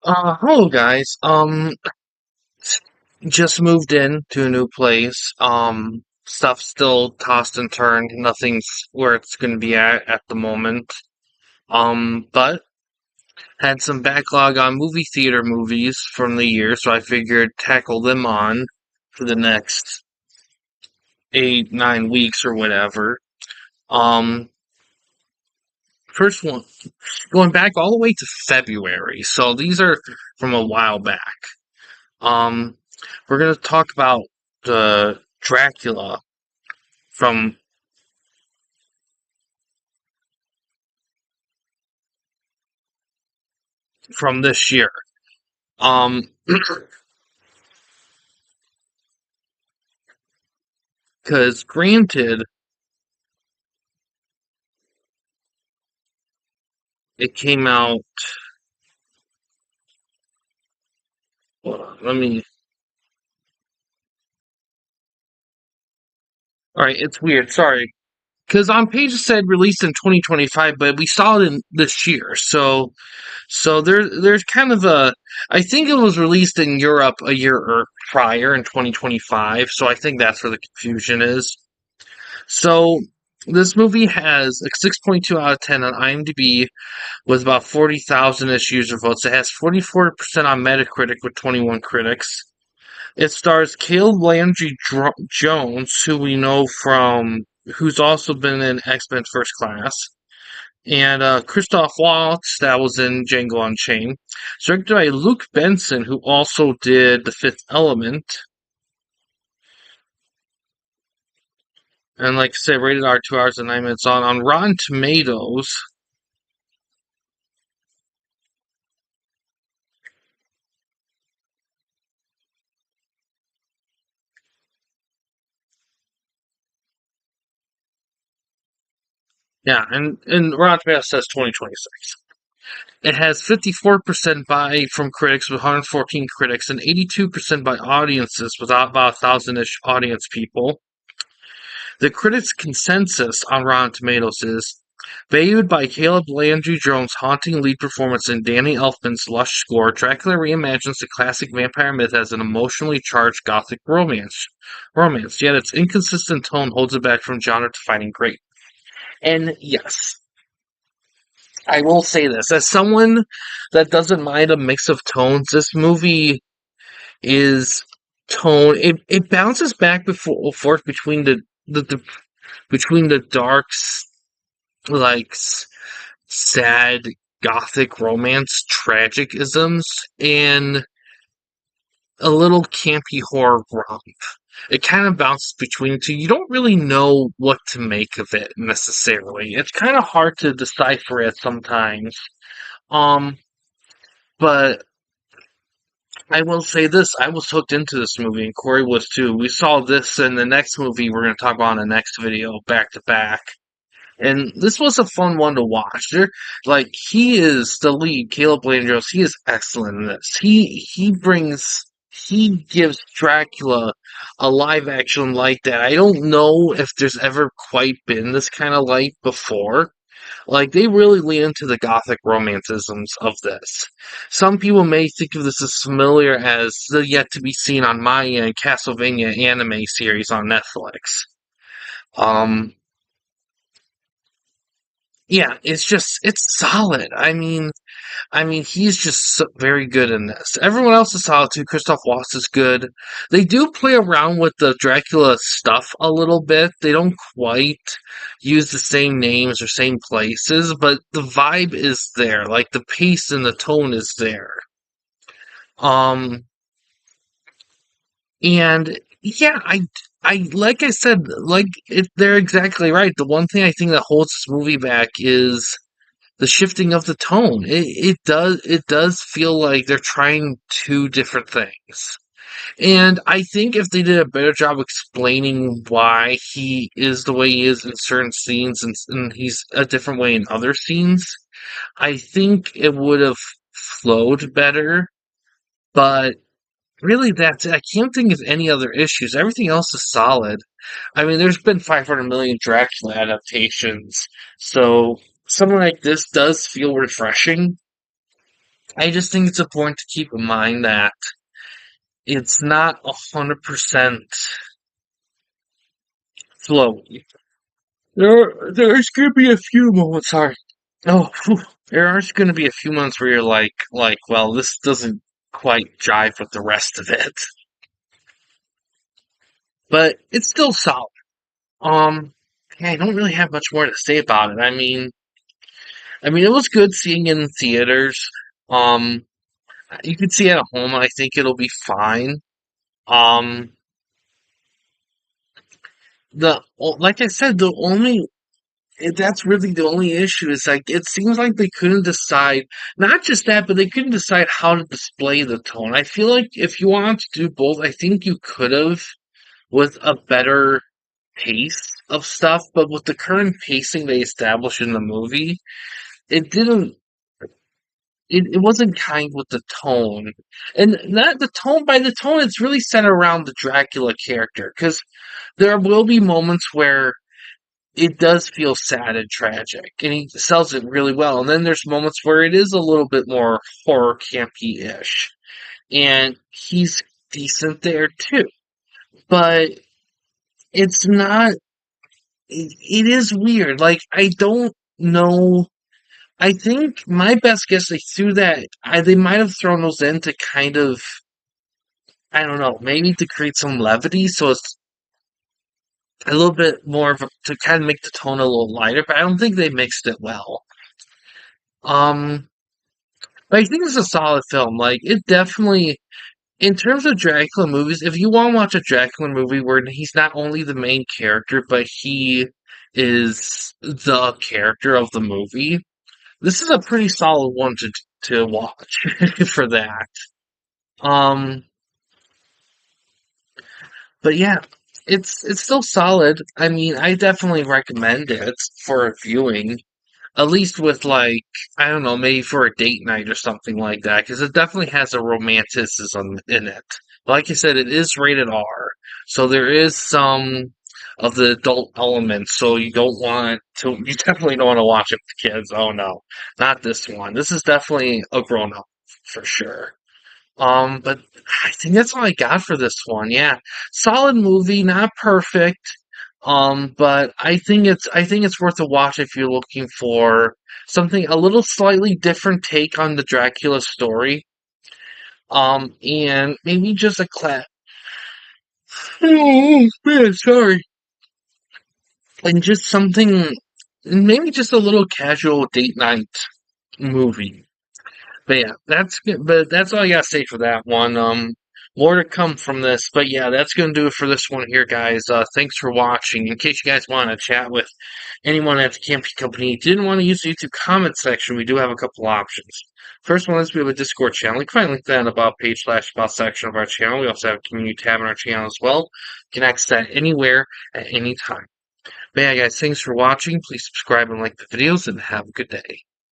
Hello guys. Just moved in to a new place. Stuff's still tossed and turned. Nothing's where it's gonna be at the moment. But had some backlog on movie theater movies from the year, so I figured tackle them on for the next 8, 9 weeks or whatever. Um, First one, going back all the way to February, so these are from a while back. Um, we're gonna talk about the Dracula from this year. Um, because granted, it came out. Hold on, let me. All right, it's weird. Sorry, because on page it said released in 2025, but we saw it in this year. So there's kind of a. I think it was released in Europe a year prior in 2025. So I think that's where the confusion is. So this movie has a 6.2 out of 10 on IMDb with about 40,000-ish user votes. It has 44% on Metacritic with 21 critics. It stars Caleb Landry Jones, who we know from, who's also been in X-Men First Class, and Christoph Waltz, that was in Django Unchained. It's directed by Luke Benson, who also did The Fifth Element. And like I said, rated R, 2 hours and 9 minutes on Rotten Tomatoes. Yeah, and Rotten Tomatoes says 2026. It has 54% by from critics with 114 critics and 82% by audiences with about 1,000-ish audience people. The critics' consensus on Rotten Tomatoes is valued by Caleb Landry Jones' haunting lead performance and Danny Elfman's lush score. Dracula reimagines the classic vampire myth as an emotionally charged gothic romance, yet its inconsistent tone holds it back from genre-defining great. And yes, I will say this, as someone that doesn't mind a mix of tones, this movie is it bounces back before forth between the between the darks, like sad gothic romance tragic isms and a little campy horror romp. It kind of bounces between the two. You don't really know what to make of it necessarily. It's kind of hard to decipher it sometimes. Um, but I will say this: I was hooked into this movie, and Corey was too. We saw this in the next movie we're going to talk about in the next video, back to back. And this was a fun one to watch. Like he is the lead, Caleb Landros. He is excellent in this. He gives Dracula a live action like that. I don't know if there's ever quite been this kind of light before. Like they really lean into the gothic romanticisms of this. Some people may think of this as familiar as the yet to be seen on my end Castlevania anime series on Netflix. Um, yeah, it's solid. I mean, he's just very good in this. Everyone else is solid too. Christoph Waltz is good. They do play around with the Dracula stuff a little bit. They don't quite use the same names or same places, but the vibe is there. Like the pace and the tone is there. Um, and yeah, I like I said, they're exactly right. The one thing I think that holds this movie back is the shifting of the tone. It does feel like they're trying two different things. And I think if they did a better job explaining why he is the way he is in certain scenes and he's a different way in other scenes, I think it would have flowed better. But really, that's it. I can't think of any other issues. Everything else is solid. I mean, there's been 500 million Dracula adaptations, so something like this does feel refreshing. I just think it's important to keep in mind that it's not 100% flowy. There's gonna be a few moments. Sorry. Oh, phew. There are gonna be a few months where you're well, this doesn't quite jive with the rest of it, but it's still solid. Um, yeah, I don't really have much more to say about it. I mean, it was good seeing it in theaters. Um, you can see it at home. I think it'll be fine. Um, like I said, that's really the only issue. Is like it seems like they couldn't decide. Not just that, but they couldn't decide how to display the tone. I feel like if you wanted to do both, I think you could have with a better pace of stuff. But with the current pacing they established in the movie, it didn't. It wasn't kind with the tone, and not the tone. By the tone, it's really centered around the Dracula character because there will be moments where it does feel sad and tragic, and he sells it really well. And then there's moments where it is a little bit more horror campy-ish, and he's decent there too. But it's not. It is weird. Like I don't know. I think my best guess they threw that. They might have thrown those in to kind of. I don't know. Maybe to create some levity, so it's a little bit more of to kind of make the tone a little lighter. But I don't think they mixed it well. Um, But I think it's a solid film. Like it definitely, in terms of Dracula movies, if you want to watch a Dracula movie where he's not only the main character, but he is the character of the movie, this is a pretty solid one to watch for that. Um, but yeah, it's still solid. I mean, I definitely recommend it for viewing. At least with like, I don't know, maybe for a date night or something like that, because it definitely has a romanticism in it. Like I said, it is rated R, so there is some of the adult elements. So you don't want to, you definitely don't want to watch it with kids. Oh no, not this one. This is definitely a grown up for sure. But I think that's all I got for this one. Yeah, solid movie, not perfect. But I think it's worth a watch if you're looking for something a little slightly different take on the Dracula story. And maybe just a class. Oh man, sorry. And just something, maybe just a little casual date night movie. But yeah, that's good. But that's all I gotta say for that one. More to come from this. But yeah, that's gonna do it for this one here, guys. Thanks for watching. In case you guys want to chat with anyone at the camping company didn't want to use the YouTube comment section, we do have a couple options. First one is we have a Discord channel. You can find a link to that in the about page / about section of our channel. We also have a community tab in our channel as well. You can access that anywhere at any time. But yeah, guys, thanks for watching. Please subscribe and like the videos, and have a good day.